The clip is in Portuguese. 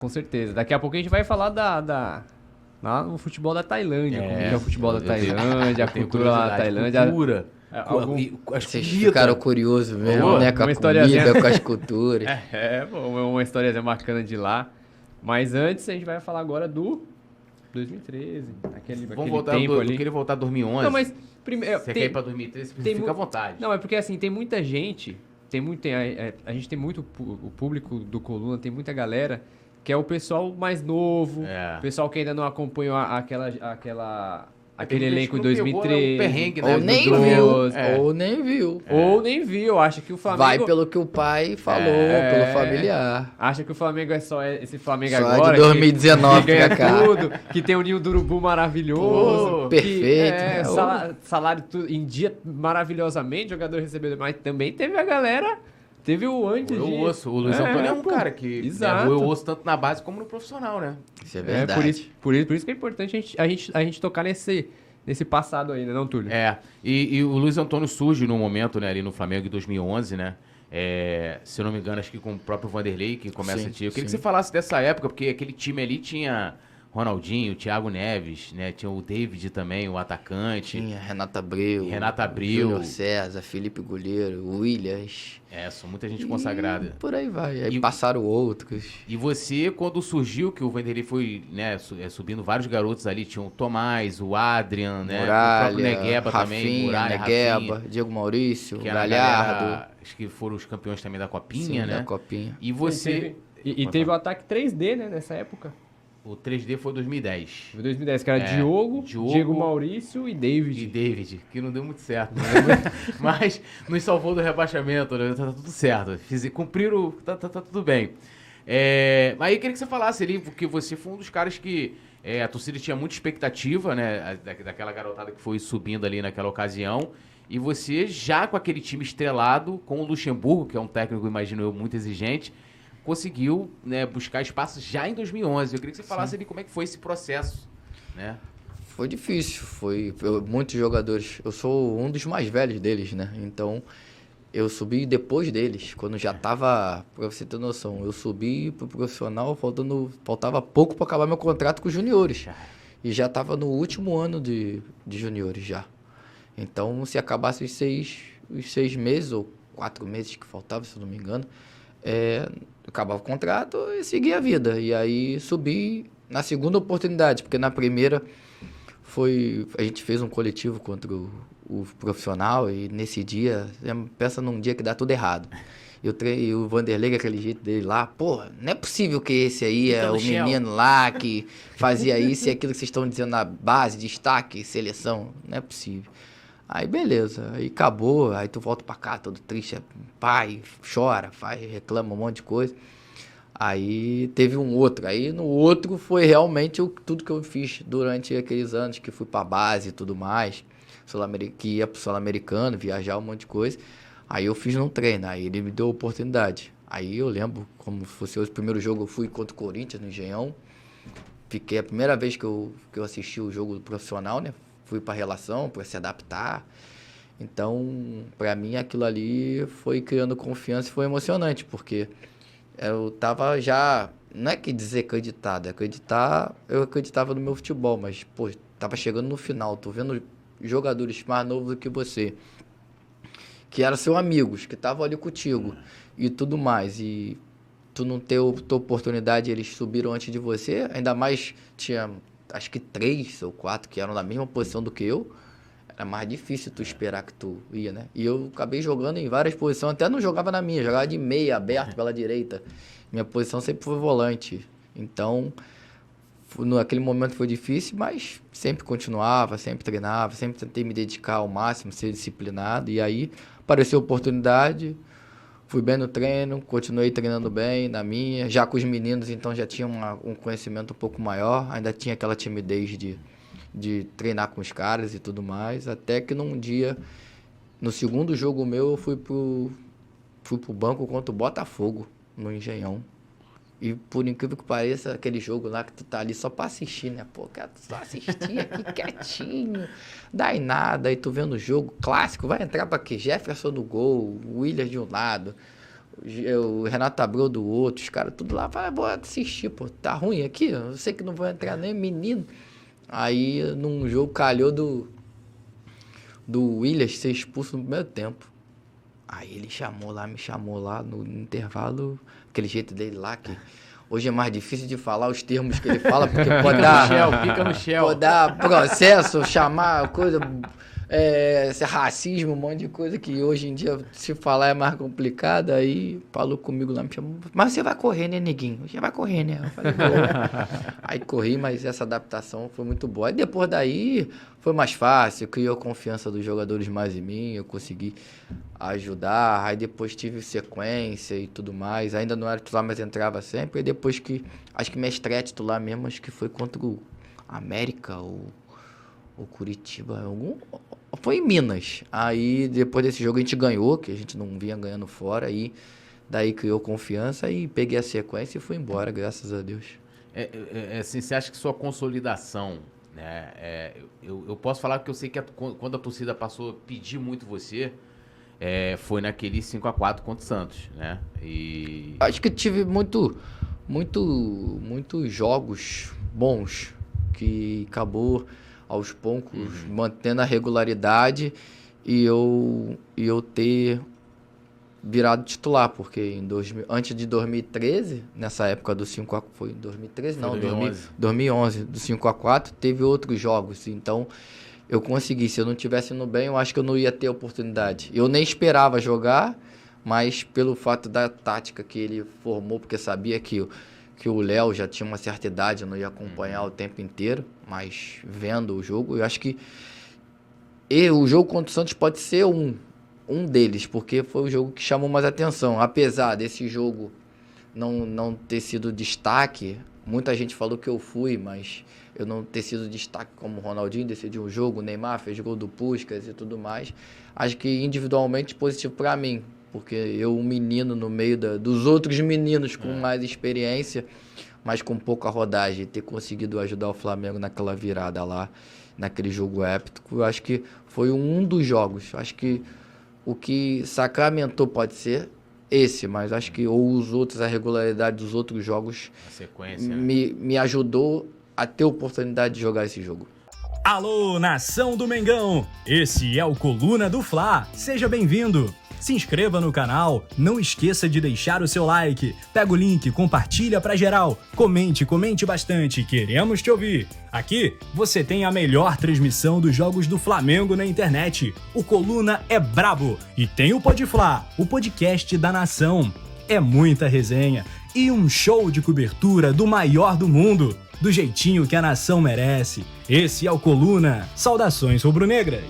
Com certeza. Daqui a pouco a gente vai falar lá no futebol da Tailândia. Como que é o futebol da Tailândia, a cultura lá da Tailândia. Cultura. As Vocês comidas. ficaram curiosos mesmo, Boa, né? Com uma a historiazinha. comida, com as culturas. Uma história bacana de lá. Mas antes a gente vai falar agora do 2013. Aquele Voltar, tempo ali. Eu queria voltar a 2011. Não, mas primeiro. Você quer ir pra 2013? Fica à vontade. Não, é porque assim, tem muita gente. A gente tem muito. O público do Coluna tem muita galera que é o pessoal mais novo. O pessoal que ainda não acompanhou aquele elenco em 2013. Perrengue, né? Ou nem viu. Ou nem viu. Acha que o Flamengo... Vai pelo que o pai falou, pelo familiar. Acha que o Flamengo é só esse Flamengo só agora. De 2019 que ganha pra cá. tudo, que tem o ninho do urubu maravilhoso. Perfeito. Salário em dia maravilhosamente, jogador recebendo. Mas também teve a galera... Teve o antes o Luiz Antônio é um cara que roeu o osso tanto na base como no profissional, né? Isso é verdade. Por isso que é importante a gente tocar nesse passado aí, né, não, Túlio? E o Luiz Antônio surge no momento, né, ali no Flamengo em 2011, né? Se eu não me engano, acho que com o próprio Vanderlei que começa a Eu queria que você falasse dessa época, porque aquele time ali tinha Ronaldinho, Thiago Neves, né? Tinha o David também, o atacante. Tinha Renata Abreu. Júnior César, Felipe Goleiro, Williams. São muita gente consagrada. Por aí vai. Aí passaram outros. E você, quando surgiu, que o Vanderlei foi, né, subindo vários garotos ali, tinha o Tomás, o Adrian, né? Muralha, o próprio Negueba Rafinha, também, Muralha, Negueba, Rafinha, Diego Maurício, que Galhardo. Acho que foram os campeões também da Copinha, né? Da Copinha. E você... Teve o ataque 3D, né, nessa época. O 3D foi 2010. Foi 2010, que era Diogo, Diego Maurício e David. Que não deu muito certo, né? Mas nos salvou do rebaixamento, né? Tá tudo certo. Cumpriram, tá tudo bem. Mas aí eu queria que você falasse ali, porque você foi um dos caras que a torcida tinha muita expectativa, né? Daquela garotada que foi subindo ali naquela ocasião. E você já com aquele time estrelado, com o Luxemburgo, que é um técnico, imagino eu, muito exigente, conseguiu, né, buscar espaço já em 2011. Eu queria que você falasse ali como é que foi esse processo, né? Foi difícil, muitos jogadores. Eu sou um dos mais velhos deles, né? Então, eu subi depois deles, quando já tava, pra você ter noção, eu subi pro profissional faltava pouco para acabar meu contrato com os juniores. E já tava no último ano de juniores já. Então, se acabasse os seis meses, ou 4 meses que faltavam, se eu não me engano, acabava o contrato e seguia a vida. E aí subi na segunda oportunidade, porque na primeira a gente fez um coletivo contra o profissional e nesse dia, pensa num dia que dá tudo errado. E o Vanderlei, aquele jeito dele lá, pô, não é possível que esse aí é o menino lá que fazia isso e aquilo que vocês estão dizendo na base, destaque, seleção, não é possível. Aí beleza, aí acabou, aí tu volta pra cá todo triste, pai, chora, reclama um monte de coisa. Aí teve um outro, aí no outro foi realmente tudo que eu fiz durante aqueles anos que fui pra base e tudo mais, que ia pro Sul-Americano, viajar um monte de coisa. Aí eu fiz num treino, aí ele me deu a oportunidade. Aí eu lembro, como se fosse o primeiro jogo, eu fui contra o Corinthians no Engenhão. Fiquei a primeira vez que eu assisti o jogo profissional, né? Fui para relação, para se adaptar. Então, para mim, aquilo ali foi criando confiança e foi emocionante, porque eu tava já, não é que dizer acreditado, eu acreditava no meu futebol, mas, pô, tava chegando no final, tô vendo jogadores mais novos do que você, que eram seus amigos, que estavam ali contigo e tudo mais, e tu não ter tua oportunidade, eles subiram antes de você, ainda mais tinha... acho que 3 ou 4 que eram na mesma posição do que eu, era mais difícil tu esperar que tu ia, né? E eu acabei jogando em várias posições, até não jogava na minha, jogava de meia, aberto pela direita. Minha posição sempre foi volante. Então, naquele momento foi difícil, mas sempre continuava, sempre treinava, sempre tentei me dedicar ao máximo, ser disciplinado. E aí, apareceu a oportunidade, fui bem no treino, continuei treinando bem na minha. Já com os meninos, então já tinha um conhecimento um pouco maior. Ainda tinha aquela timidez de treinar com os caras e tudo mais. Até que num dia, no segundo jogo meu, eu fui pro banco contra o Botafogo, no Engenhão. E por incrível que pareça, aquele jogo lá que tu tá ali só pra assistir, né? Pô, quero só assistir aqui quietinho, dá em nada. Aí tu vendo o jogo clássico, vai entrar pra quê? Jefferson do gol, Williams de um lado, o Renato Abreu do outro, os caras tudo lá, falaram, vou assistir, pô, tá ruim aqui, eu sei que não vou entrar nem menino. Aí, num jogo, calhou do Williams ser expulso no primeiro tempo. Aí ele me chamou lá no intervalo, aquele jeito dele lá, que hoje é mais difícil de falar os termos que ele fala, porque pode dar... Fica no Shell. Pode dar processo, chamar coisa... esse racismo, um monte de coisa que hoje em dia se falar é mais complicado. Aí falou comigo lá, me chamou, mas você vai correr, né, neguinho? Você vai correr, né? Eu falei, aí corri, mas essa adaptação foi muito boa. Aí depois daí foi mais fácil, criou a confiança dos jogadores mais em mim, eu consegui ajudar. Aí depois tive sequência e tudo mais. Ainda não era titular, mas entrava sempre. E depois que, acho que minha estreia titular mesmo, acho que foi contra o América ou Curitiba, foi em Minas. Aí depois desse jogo a gente ganhou, que a gente não vinha ganhando fora, aí daí criou confiança e peguei a sequência e fui embora, graças a Deus. Assim, você acha que sua consolidação, né, eu posso falar porque eu sei que quando a torcida passou a pedir muito você, foi naquele 5-4 contra o Santos, né? E... Acho que tive muitos jogos bons que acabou aos poucos, mantendo a regularidade e eu ter virado titular, porque antes de 2013, nessa época do 5-4, foi em 2013? Não, 2011, do 5-4, teve outros jogos, então eu consegui, se eu não estivesse indo bem, eu acho que eu não ia ter oportunidade. Eu nem esperava jogar, mas pelo fato da tática que ele formou, porque sabia que o Léo já tinha uma certa idade, eu não ia acompanhar o tempo inteiro, mas vendo o jogo, eu acho que o jogo contra o Santos pode ser um deles, porque foi o jogo que chamou mais atenção. Apesar desse jogo não ter sido destaque, muita gente falou que eu fui, mas eu não ter sido destaque como o Ronaldinho decidiu o jogo, o Neymar fez gol do Puskás e tudo mais. Acho que individualmente positivo para mim, porque eu, um menino no meio dos outros meninos com mais experiência, mas com pouca rodagem, ter conseguido ajudar o Flamengo naquela virada lá, naquele jogo épico, eu acho que foi um dos jogos. Acho que o que sacramentou pode ser esse, mas acho que ou os outros, a regularidade dos outros jogos, a sequência, me ajudou a ter a oportunidade de jogar esse jogo. Alô, nação do Mengão! Esse é o Coluna do Fla. Seja bem-vindo! Se inscreva no canal, não esqueça de deixar o seu like, pega o link, compartilha pra geral, comente bastante, queremos te ouvir. Aqui você tem a melhor transmissão dos jogos do Flamengo na internet. O Coluna é brabo e tem o Podfla, o podcast da nação. É muita resenha e um show de cobertura do maior do mundo, do jeitinho que a nação merece. Esse é o Coluna. Saudações rubro-negras.